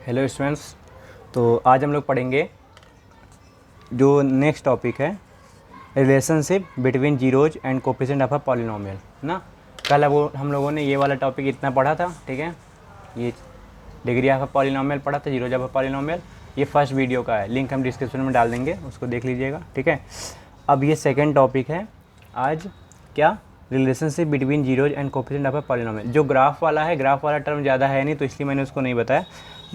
Hello students. तो आज हम लोग पढ़ेंगे जो नेक्स्ट टॉपिक है relationship between zeros and coefficient of a polynomial ना। कल वो हम लोगों ने ये वाला टॉपिक इतना पढ़ा था, ठीक है। ये डिग्री ऑफ अ पॉलिनोमियल पढ़ा था, जीरोज ऑफ अ पॉलिनोमियल। ये फर्स्ट वीडियो का है, लिंक हम डिस्क्रिप्शन में डाल देंगे, उसको देख लीजिएगा, ठीक है। अब ये सेकेंड टॉपिक है आज, क्या, relationship between zeros and coefficient of a polynomial. जो ग्राफ वाला है, ग्राफ वाला टर्म ज़्यादा है नहीं, तो इसलिए मैंने उसको नहीं बताया,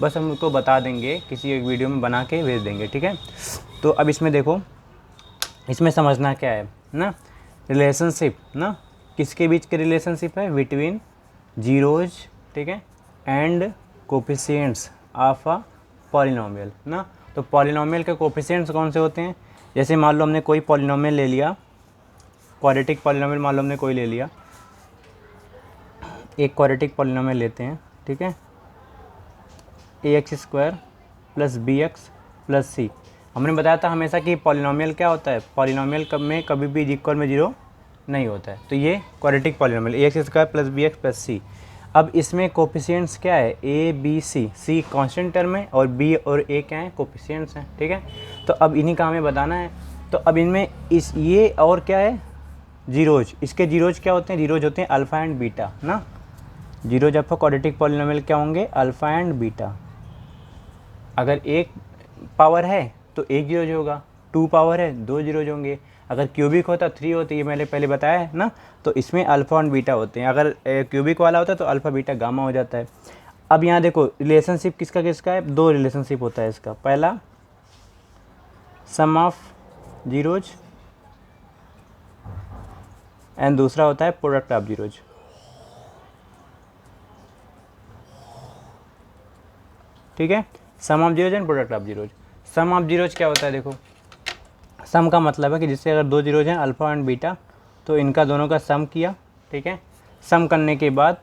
बस हम उसको बता देंगे, किसी एक वीडियो में बना के भेज देंगे, ठीक है। तो अब इसमें देखो, इसमें समझना क्या है ना, रिलेशनशिप ना, किसके बीच के रिलेशनशिप है, बिटवीन जीरोज, ठीक है, and coefficients of a polynomial ना। तो पॉलिनोमियल के कोफिशिएंट्स कौन से होते हैं, जैसे मान लो हमने कोई पॉलिनोमियल ले लिया, क्वाड्रेटिक पॉलिनोमियल मान लो हमने कोई ले लिया, एक क्वाड्रेटिक पॉलिनोमियल लेते हैं, ठीक है, ax² प्लस bx प्लस सी। हमने बताया था हमेशा कि पॉलिनोमियल क्या होता है, पॉलिनोमियल कब में कभी भी इक्वल में जीरो नहीं होता है। तो ये quadratic polynomial ax² plus bx plus C. अब इसमें कोफिशिएंट्स क्या है, a b c constant term है और b और a क्या है, कोफिशिएंट्स हैं, ठीक है। तो अब इन्हीं का हमें बताना है। तो अब इनमें इस ये और क्या है, जीरोज, इसके जीरोज क्या होते हैं, जीरोज होते हैं अल्फ़ा एंड बीटा ना। जीरोज ऑफ क्वाड्रेटिक पॉलिनोमियल क्या होंगे, अल्फ़ा एंड बीटा। अगर एक पावर है तो एक जीरोज होगा, 2 पावर है 2 जीरोज होंगे, अगर क्यूबिक होता 3 होते, ये मैंने पहले बताया है ना। तो इसमें अल्फ़ा और बीटा होते हैं, अगर क्यूबिक वाला होता तो अल्फ़ा बीटा गामा हो जाता है। अब यहाँ देखो रिलेशनशिप किसका किसका है, दो रिलेशनशिप होता है इसका। पहला सम ऑफ जीरोज एंड दूसरा होता है प्रोडक्ट ऑफ जीरोज। ठीक है, sum of zeros and product of zeros. Sum of zeros क्या होता है, देखो सम का मतलब है कि जिससे अगर दो जीरोज हैं अल्फ़ा एंड बीटा, तो इनका दोनों का सम किया, ठीक है। सम करने के बाद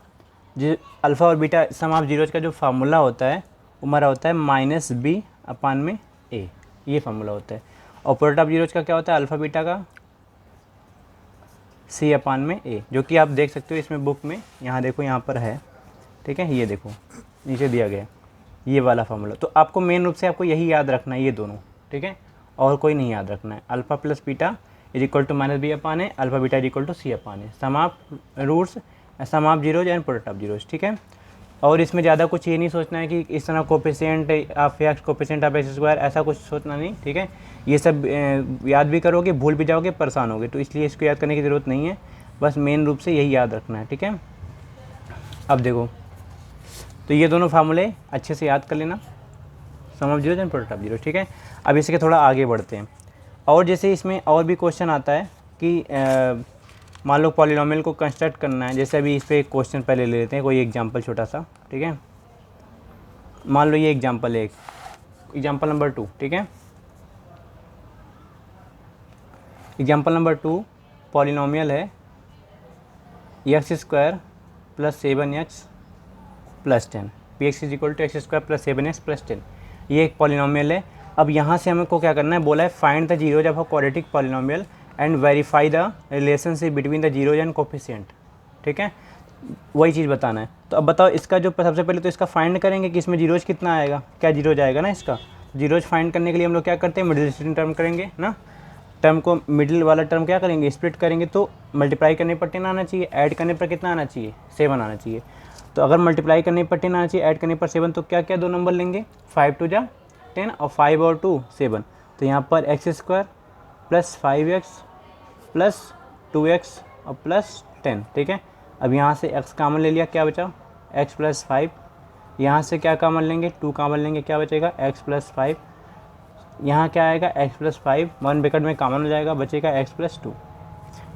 जो अल्फ़ा और बीटा सम ऑफ जीरोज का जो फार्मूला होता है वो हमारा होता है -b/a, ये फार्मूला होता है। और प्रोडक्ट ऑफ जीरोज का क्या होता है, अल्फ़ा बीटा का c/a, जो कि आप देख सकते हो इसमें बुक में, यहाँ देखो यहाँ पर है, ठीक है, ये देखो नीचे दिया गया है ये वाला फार्मूला। तो आपको मेन रूप से आपको यही याद रखना है, ये दोनों, ठीक है, और कोई नहीं याद रखना है। Alpha plus beta is equal to -b/a, alpha beta is equal to c/a, sum of roots, sum of zeros and product of zeros, ठीक है। और इसमें ज़्यादा कुछ ये नहीं सोचना है कि इस तरह coefficient of x, coefficient of x², ऐसा कुछ सोचना नहीं, ठीक है। ये सब याद भी करोगे, भूल भी जाओगे, परेशान होगे, तो इसलिए इसको याद करने की ज़रूरत नहीं है, बस मेन रूप से यही याद रखना है, ठीक है। अब देखो, तो ये दोनों फार्मूले अच्छे से याद कर लेना, sum of zeros and product of zeros, ठीक है। अब इसके थोड़ा आगे बढ़ते हैं। और जैसे इसमें और भी क्वेश्चन आता है कि मान लो पॉलिनोमियल को कंस्ट्रक्ट करना है, जैसे अभी इस पर एक क्वेश्चन पहले ले लेते हैं, कोई एग्जांपल छोटा सा, ठीक है। मान लो ये एग्जांपल है, एग्जांपल नंबर 2, ठीक है। एग्जांपल नंबर 2 पॉलिनोमियल है x² plus 7x plus 10, px is equal to x² plus 7x plus 10, ये एक पॉलिनोमियल है। अब यहाँ से हमें को क्या करना है, बोला है find the zeros of a quadratic polynomial and verify the relationship between the zeros and coefficient, ठीक है, वही चीज़ बताना है। तो अब बताओ इसका जो सबसे पहले तो इसका फाइंड करेंगे कि इसमें जीरोज कितना आएगा, क्या जीरोज आएगा ना इसका। जीरोज फाइंड करने के लिए हम लोग क्या करते हैं, मिडिल टर्म करेंगे ना, टर्म को मिडिल वाला टर्म क्या करेंगे, स्प्लिट करेंगे, तो मल्टीप्लाई करने पर 10 आना चाहिए, ऐड करने पर कितना आना चाहिए, 7 आना चाहिए। तो अगर मल्टीप्लाई करने पर 10 आना चाहिए, ऐड करने पर 7, तो क्या क्या दो नंबर लेंगे, 5 2 जा 10 और 5 और 2 7। तो यहाँ पर x² plus 5x plus 2x और प्लस 10, ठीक है। अब यहाँ से x कॉमन ले लिया, क्या बचा, x प्लस 5, यहाँ से क्या कॉमन लेंगे, 2 कॉमन लेंगे, क्या बचेगा, x प्लस 5, यहाँ क्या आएगा, x प्लस 5, 1 ब्रैकेट में कॉमन हो जाएगा, बचेगा x प्लस 2,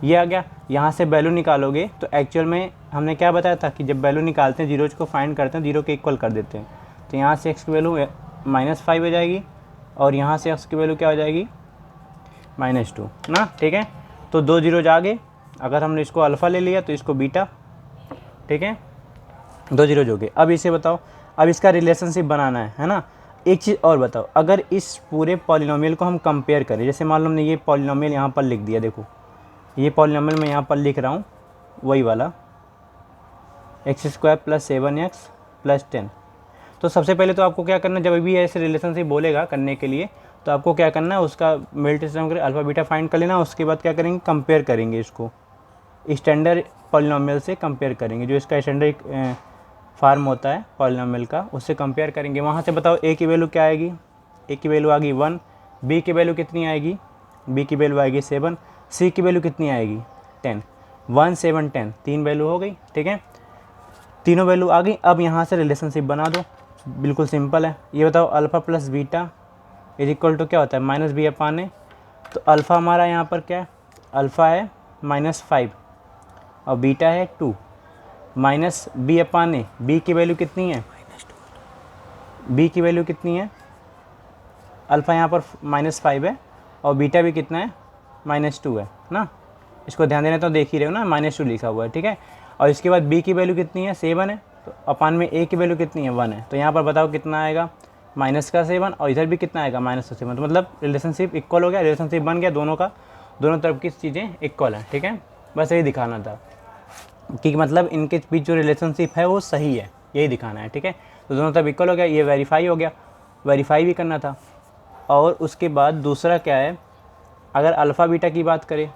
ये आ गया। यहाँ से वैल्यू निकालोगे तो एक्चुअल में हमने क्या बताया था कि जब वैल्यू निकालते हैं जीरोज को फाइंड करते हैं, जीरो के इक्वल कर देते हैं। तो यहाँ से x की वैल्यू -5 हो जाएगी और यहाँ से x की वैल्यू क्या हो जाएगी, -2 ना, ठीक है। तो दो जीरोज आ गए, अगर हमने इसको अल्फ़ा ले लिया तो इसको बीटा, ठीक है, दो जीरोज हो गए। अब इसे बताओ, अब इसका रिलेशनशिप बनाना है ना। एक चीज़ और बताओ, अगर इस पूरे पॉलिनोमियल को हम कंपेयर करें, जैसे मान लो हमने ये पॉलिनोमियल यहाँ पर लिख दिया, देखो ये पॉलिनोमियल मैं यहाँ पर लिख रहा हूँ, वही वाला x² प्लस 7x प्लस 10। तो सबसे पहले तो आपको क्या करना है, जब भी ऐसे रिलेशनशिप बोलेगा करने के लिए तो आपको क्या करना है, उसका मेल्ट सिस्टम करके अल्फ़ा बीटा फाइंड कर लेना। उसके बाद क्या करेंगे, कंपेयर करेंगे, इसको स्टैंडर्ड पॉलिनॉमियल से कंपेयर करेंगे, जो इसका स्टैंडर्ड फार्म होता है पॉलिनॉमियल का, उससे कंपेयर करेंगे। वहाँ से बताओ ए की वैल्यू क्या आएगी, ए की वैल्यू आ गई 1, बी की वैल्यू कितनी आएगी, बी की वैल्यू आएगी 7, सी की वैल्यू कितनी आएगी 10, 1 7 10, 3 वैल्यू हो गई। ठीक है, तीनों वैल्यू आ गई। अब यहाँ से रिलेशनशिप बना दो, बिल्कुल सिंपल है। ये बताओ alpha plus beta is equal to क्या होता है, माइनस बी अपान ए। तो अल्फ़ा हमारा यहाँ पर क्या है, अल्फ़ा है -5 और बीटा है 2, माइनस बी अपान ए। बी की वैल्यू कितनी है, बी की वैल्यू कितनी है, अल्फ़ा यहाँ पर -5 है और बीटा भी कितना है, -2 है ना। इसको ध्यान देना, तो देख ही रहे हो ना, -2 लिखा हुआ है। ठीक है, और इसके बाद बी की वैल्यू कितनी है, 7 है, तो अपान में ए की वैल्यू कितनी है, 1 है। तो यहाँ पर बताओ कितना आएगा, -7 और इधर भी कितना आएगा, -7। तो मतलब रिलेशनशिप इक्वल हो गया, रिलेशनशिप बन गया, दोनों का, दोनों तरफ की चीज़ें इक्वल हैं। ठीक है, बस यही दिखाना था कि मतलब इनके बीच जो रिलेशनशिप है वो सही है, यही दिखाना है। ठीक है, तो दोनों तरफ इक्वल हो गया, ये वेरीफाई हो गया, वेरीफाई भी करना था। और उसके बाद दूसरा क्या है, अगर अल्फ़ा बीटा की बात करें,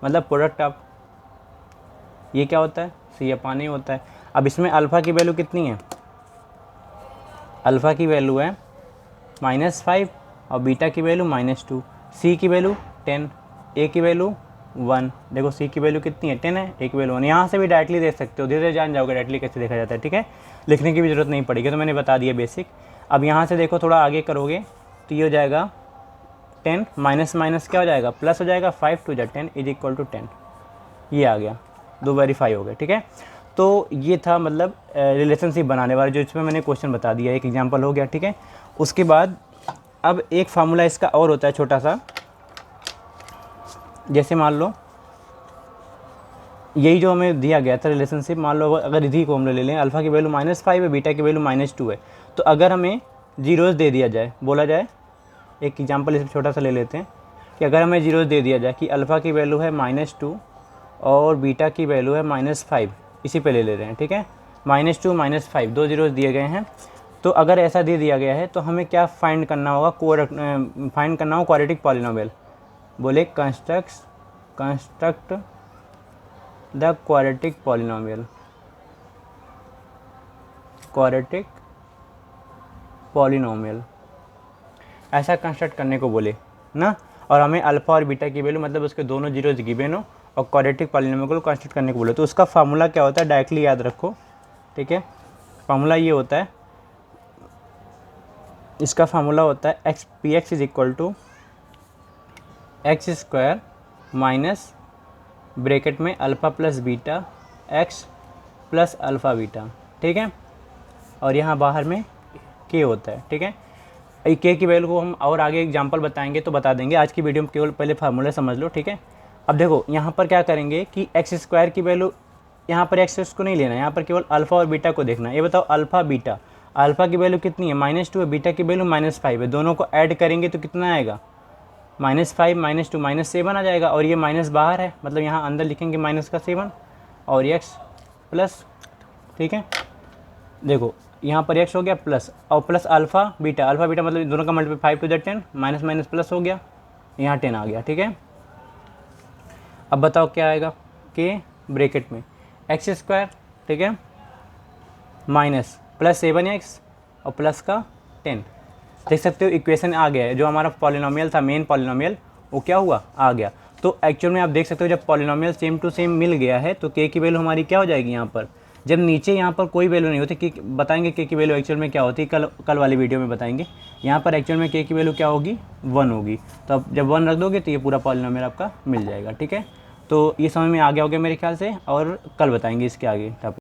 मतलब प्रोडक्ट ऑफ, ये क्या होता है, सी अपान ए होता है। अब इसमें अल्फ़ा की वैल्यू कितनी है, अल्फ़ा की वैल्यू है -5 और बीटा की वैल्यू -2, सी की वैल्यू 10, ए की वैल्यू 1। देखो सी की वैल्यू कितनी है, 10 है, ए की वैल्यू 1। यहाँ से भी डायरेक्टली देख सकते हो, धीरे धीरे जान जाओगे डायरेक्टली कैसे देखा जाता है। ठीक है, लिखने की भी ज़रूरत नहीं पड़ेगी, तो मैंने बता दिया बेसिक। अब यहाँ से देखो थोड़ा आगे करोगे तो ये हो जाएगा 10 माइनस माइनस क्या हो जाएगा, प्लस हो जाएगा, 5 2 10 इज इक्वल टू 10, ये आ गया, दो वेरीफाई हो गए। ठीक है, तो ये था मतलब रिलेशनशिप बनाने वाला, जो इसमें मैंने क्वेश्चन बता दिया, एक एग्जांपल हो गया। ठीक है, उसके बाद अब एक फार्मूला इसका और होता है छोटा सा, जैसे मान लो यही जो हमें दिया गया था रिलेशनशिप, मान लो अगर इसी को हम ले लें, अल्फ़ा की वैल्यू -5 है, बीटा की वैल्यू -2 है, तो अगर हमें जीरोज़ दे दिया जाए, बोला जाए, एक एग्जांपल इसमें छोटा सा ले लेते हैं कि अगर हमें जीरोज़ दे दिया जाए कि अल्फ़ा की वैल्यू है -2 और बीटा की वैल्यू है -5, इसी पे ले ले रहे हैं। ठीक है, -2 -5 दो जीरोज़ दिए गए हैं। तो अगर ऐसा दे दिया गया है तो हमें क्या फाइंड करना होगा, फाइंड करना होगा क्वाड्रेटिक पॉलिनोमियल। बोले construct the quadratic polynomial, quadratic polynomial ऐसा कंस्ट्रक्ट करने को बोले ना। और हमें अल्फ़ा और बीटा की वैल्यू, मतलब उसके दोनों जीरोज गिवन हो, और क्वाड्रेटिक पॉलिनोमियल को कंस्ट्रक्ट करने को बोले। तो उसका फार्मूला क्या होता है, डायरेक्टली याद रखो। ठीक है, फार्मूला ये होता है, इसका फार्मूला होता है px is equal to x² minus bracket में alpha plus beta x plus alpha beta. ठीक है, और यहाँ बाहर में k होता है। ठीक है, k की वैल्यू को हम और आगे एग्जांपल बताएंगे तो बता देंगे, आज की वीडियो में केवल पहले फार्मूला समझ लो। ठीक है, अब देखो यहाँ पर क्या करेंगे कि x² की वैल्यू, यहाँ पर x को नहीं लेना, यहाँ पर केवल अल्फ़ा और बीटा को देखना है। ये बताओ अल्फ़ा बीटा, अल्फ़ा की वैल्यू कितनी है, -2 है, बीटा की वैल्यू -5 है, दोनों को ऐड करेंगे तो कितना आएगा, -5 -2 -7 आ जाएगा। और ये माइनस बाहर है, मतलब यहाँ अंदर लिखेंगे -7 और x प्लस। ठीक है, देखो यहाँ पर x हो गया प्लस, और प्लस अल्फ़ा बीटा मतलब दोनों का multiply 5 to the 10, minus minus plus हो गया, यहाँ 10 आ गया। ठीक है, अब बताओ क्या आएगा, के ब्रैकेट में x²। ठीक है, माइनस प्लस 7x और प्लस का 10। देख सकते हो इक्वेशन आ गया है, जो हमारा पॉलिनोमियल था, मेन पॉलिनोमियल, वो क्या हुआ, आ गया। तो एक्चुअल में आप देख सकते हो जब पॉलिनोमियल सेम टू सेम मिल गया है तो k की वैल्यू हमारी क्या हो जाएगी, यहाँ पर जब नीचे यहाँ पर कोई वैल्यू नहीं होती, कि बताएंगे k की वैल्यू एक्चुअल में क्या होती है, कल वाली वीडियो में बताएंगे। यहाँ पर एक्चुअल में k की वैल्यू क्या होगी, 1 होगी। तो अब जब 1 रख दोगे तो ये पूरा पॉलिनोमियल आपका मिल जाएगा। ठीक है, तो ये समझ में आ गया होगा मेरे ख्याल से, और कल बताएंगे इसके आगे टॉपिक।